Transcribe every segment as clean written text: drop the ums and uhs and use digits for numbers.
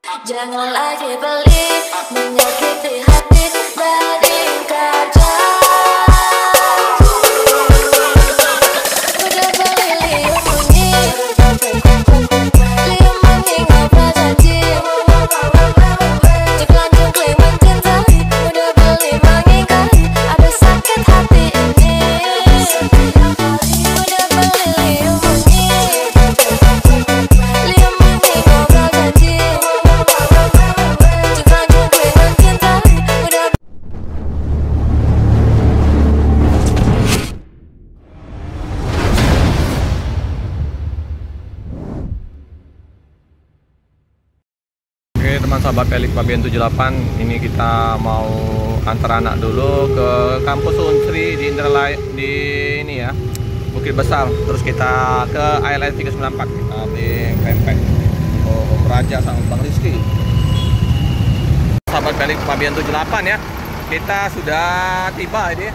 Jangan lagi pelit, menyakiti hati dari kaca. Udah beli liung bunyi, liung bunyi ngobrol janji. Ciklan cikling mencintai, udah beli mengingkari, ada sakit hati ini. Udah beli liung bunyi, liung bunyi ngobrol janji. Ciklan cikling mencintai, udah. Oke teman sahabat Pelik Pabean 78, ini kita mau antar anak dulu ke kampus Unsri di Indralaya di ini ya, Bukit Besar. Terus kita ke ALS 394, kita beli pempek Om Raja sama Bang Rizky. Sahabat Pelik Pabean 78 ya, kita sudah tiba ini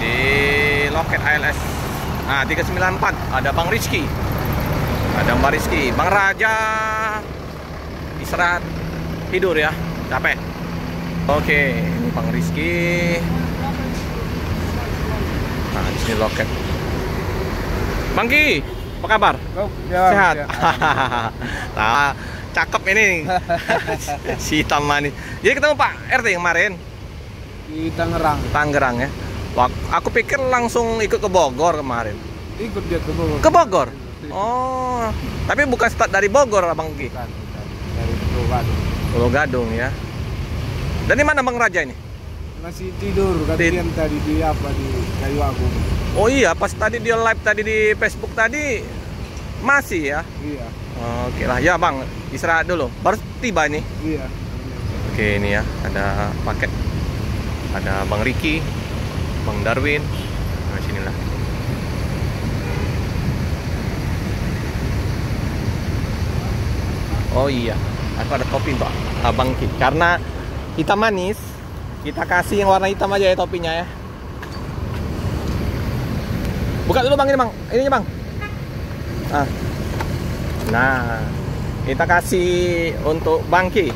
di loket ALS 394. Ada Bang Rizky, ada Mbak Rizky, Bang Raja istirahat tidur ya, capek. Oke, ini Bang Rizky. Nah, di sini loket. Bang Ki, apa kabar? Sehat. Ya. Nah, cakep ini. Si Taman nih. Jadi ketemu Pak RT kemarin Di Tangerang. Tangerang ya. Aku pikir langsung ikut ke Bogor kemarin. Ikut dia ke Bogor. Ke Bogor? Oh, tapi bukan start dari Bogor Bang Ki. Bukan. Dari Pulau Gadung. Pulau Gadung ya. Dan di mana Bang Raja ini? Masih tidur gantian tadi di Kayu Agung. Oh iya, pas tadi dia live tadi di Facebook tadi masih ya. Iya. Oke lah ya Bang, istirahat dulu. Baru tiba nih. Iya. Oke ini ya, ada paket. Ada Bang Ricky, Bang Darwin. Nah, sinilah. Oh iya, aku ada topi Pak, Abang Ki. Karena hitam manis, kita kasih yang warna hitam aja ya topinya ya. Buka dulu Bang, ini Bang, ininya Bang. Nah, kita kasih untuk Bang Ki.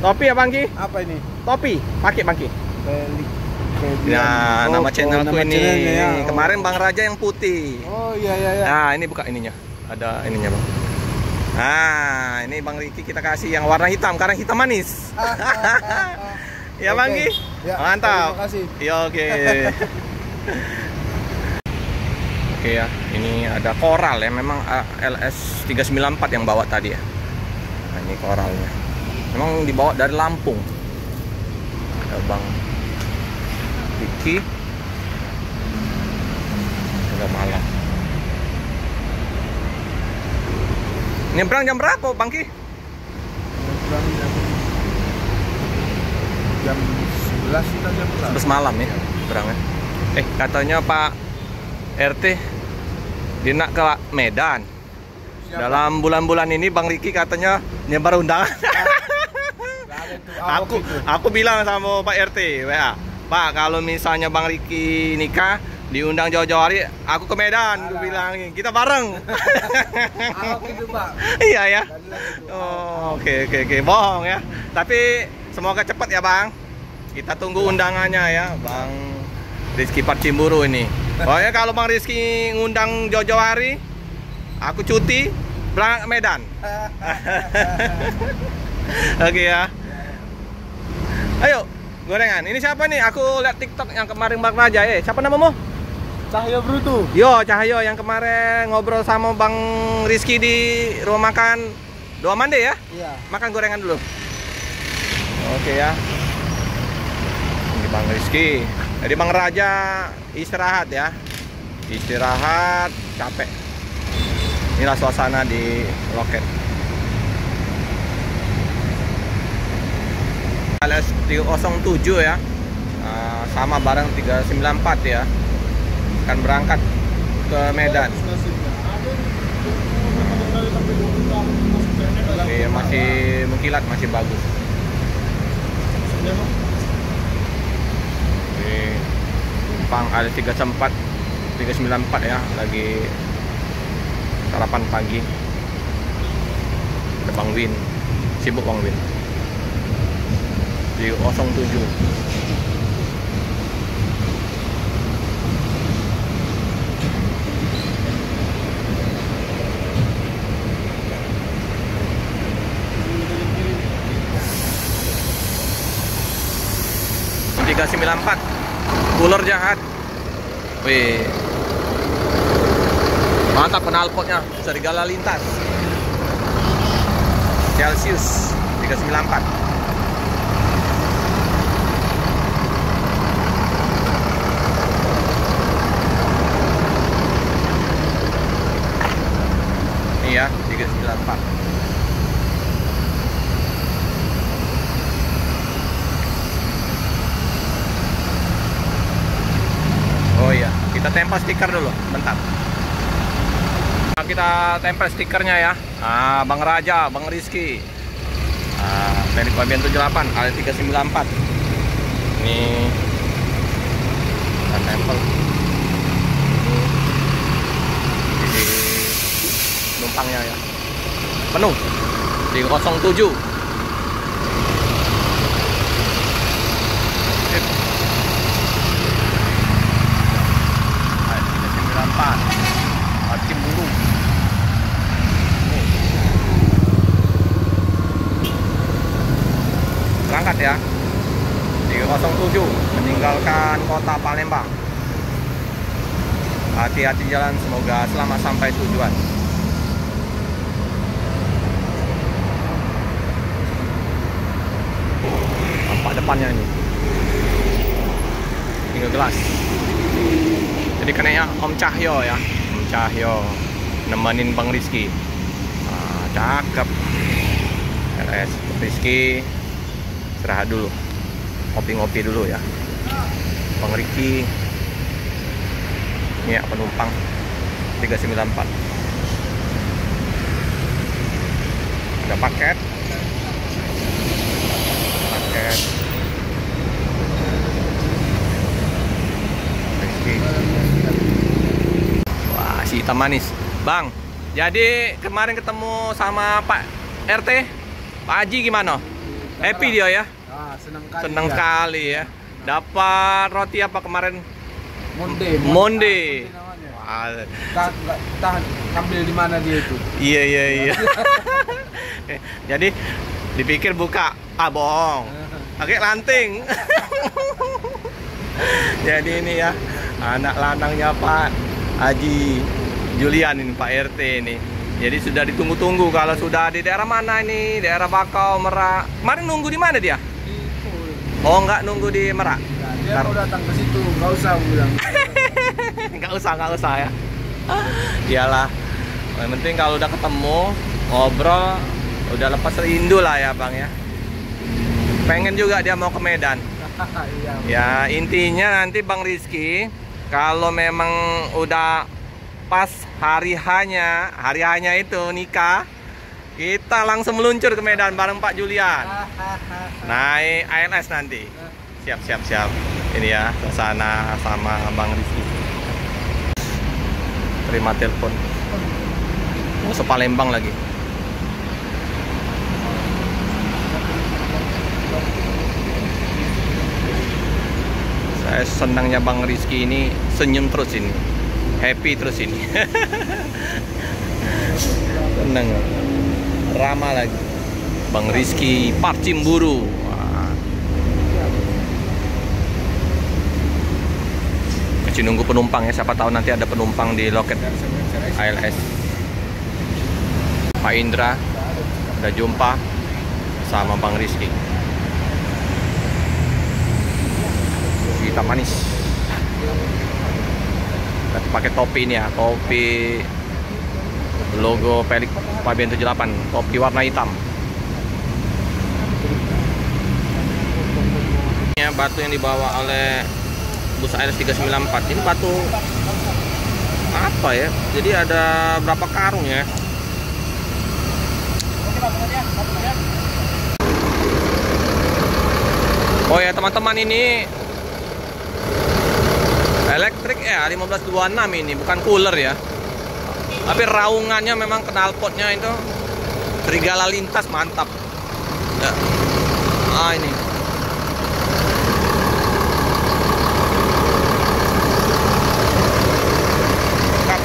Topi ya Bang Ki? Apa ini? Topi, pakai Bang Ki. Pelik. Ya, nama channelku nama ini. channelnya ya. Kemarin Bang Raja yang putih. Oh iya. Nah, ini buka ininya. Ada ininya Bang. Nah, ini Bang Riki kita kasih yang warna hitam karena hitam manis. Ya Bang Ki? Ya, Mantap. terima kasih. Ya oke. Oke ya, ini ada koral ya. Memang LS 394 yang bawa tadi ya. Nah, ini koralnya. Memang dibawa dari Lampung. Ada Bang Riki. Udah malam. Nyebrang jam berapa Bang Ki? Jam 11 kita jam 11 malam ya nyebrangnya. Katanya Pak RT dia nak ke Medan. Siapa? Dalam bulan-bulan ini Bang Riki katanya nyebar undangan. Aku bilang sama Pak RT WA, Pak kalau misalnya Bang Riki nikah diundang jauh-jauh hari, aku ke Medan. Gue bilang kita bareng. Gitu Pak. Iya ya. Oh, oke, bohong ya. Tapi semoga cepat ya Bang. Kita tunggu undangannya ya Bang Rizky Parcimburu ini. Pokoknya kalau Bang Rizky ngundang jauh-jauh hari, aku cuti berangkat ke Medan. Oke ya. Ayo, gorengan. Ini siapa nih? Aku lihat TikTok yang kemarin Bang Raja. Siapa namamu? Cahyo Brutu. Yo, Cahyo yang kemarin ngobrol sama Bang Rizky di rumah makan Doa Mande ya? Iya. Makan gorengan dulu. Oke ya. Ini Bang Rizky. Jadi Bang Raja istirahat ya. Istirahat, capek. Inilah suasana di loket. LS 307 ya. Sama bareng 394 ya. Akan berangkat ke Medan. Oke, masih mengkilat, masih bagus. Oke, Pang ada 394 ya, lagi sarapan pagi. Ada Bang Win, Sibuk Bang Win. Di 07. Tiga 94 cooler jahat. Wih, mantap knalpotnya, serigala lintas Celsius 394. Ini ya 394. Oh iya, kita tempel stiker dulu, bentar. Nah, kita tempel stikernya ya. Nah, Bang Raja, Bang Rizky. Nah, Pelik Pabean 78, AL394. Ini kita tempel. Ini penumpangnya ya. Penuh. 307. Hakim Bulu. Berangkat ya. 307 meninggalkan kota Palembang. Hati-hati jalan, semoga selamat sampai tujuan. Nampak depannya ini. Tinggal gelas. Jadi kenanya Om Cahyo ya, Om Cahyo nemenin Bang Rizky. Nah, cakep. LS Rizky istirahat dulu, ngopi-ngopi dulu ya. Bang Rizky ini ya, penumpang 394. Ada paket. Wah, si hitam manis. Bang, jadi kemarin ketemu sama Pak RT, Pak Haji gimana? Happy dia ya? Senang kali ya. Dapat roti apa kemarin? Monde. Wah. Tahan ambil di mana dia itu? Iya. Jadi dipikir buka, bohong. Pakai lanting. Jadi ini ya, anak lanangnya Pak Haji Julian ini, Pak RT ini. Jadi sudah ditunggu-tunggu. Kalau sudah di daerah mana ini? Daerah Bakau, Merak. Kemarin nunggu di mana dia? Oh, nggak nunggu di Merak. Dia mau datang ke situ, nggak usah bilang. nggak usah ya. Iyalah. Yang penting kalau udah ketemu, ngobrol, udah lepas rindu lah ya Bang ya. Pengen juga dia mau ke Medan. Ya intinya nanti Bang Rizky kalau memang udah pas hari hanya itu nikah, kita langsung meluncur ke Medan bareng Pak Julian. Naik ALS nanti. Siap. Ini ya suasana sama Bang Rizky. Terima telepon. Mau Palembang lagi. Saya senangnya Bang Rizky ini senyum terus ini, happy terus ini. Senang, ramah lagi. Bang Rizky Parcimburu. Masih nunggu penumpang ya, siapa tahu nanti ada penumpang di loket ALS. Pak Indra udah jumpa sama Bang Rizky. Hitam manis. Tapi pakai topi ini ya, topi logo Pelik Pabean 78, topi warna hitam. Ini batu yang dibawa oleh bus ALS 394. Ini batu apa ya? Jadi ada berapa karung ya? Oh ya teman-teman, ini elektrik ya 1526 ini, bukan cooler ya. Tapi raungannya memang knalpotnya itu serigala lintas, mantap. Ini. Kap.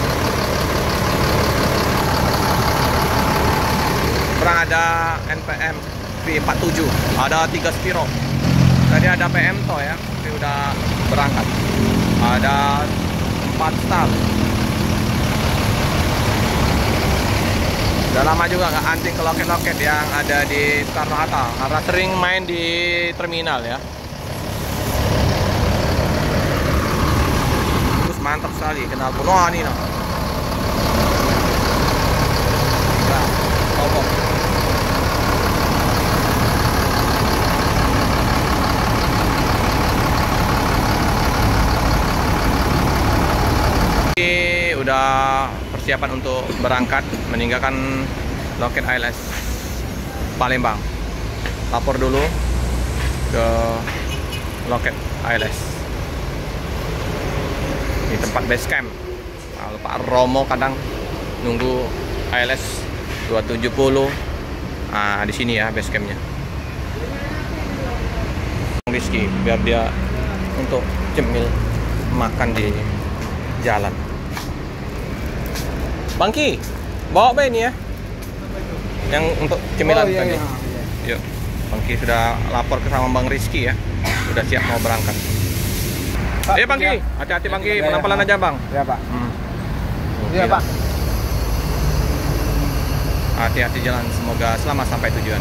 Sekarang ada NPM V47, ada 3 spiro. Tadi ada PM toh ya, tapi udah berangkat. Ada 4 star. Udah lama juga nggak anting ke loket-loket yang ada di Soekarno-Hatta karena sering main di terminal ya. Terus mantap sekali, kenal pun. Wah ini nah. Nah, topok. Ini udah persiapan untuk berangkat meninggalkan loket ALS Palembang. Lapor dulu ke loket ALS. Di tempat base camp. Kalau Pak Romo kadang nunggu ALS 270. Nah, di sini ya base campnya. Rizky biar dia untuk cemil makan di jalan. Bangki, bawa apa ini ya? Yang untuk cemilan tadi. Iya. Yuk, Bangki sudah lapor ke sama Bang Rizky ya. Sudah siap mau berangkat. Ayo Bangki, hati-hati Bangki, pelan-pelan aja Bang. Ya Pak. Iya Pak. Hati-hati jalan, semoga selamat sampai tujuan.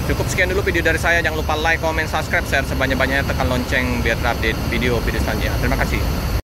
Cukup sekian dulu video dari saya. Jangan lupa like, comment, subscribe, share sebanyak-banyaknya, tekan lonceng biar terupdate video selanjutnya. Terima kasih.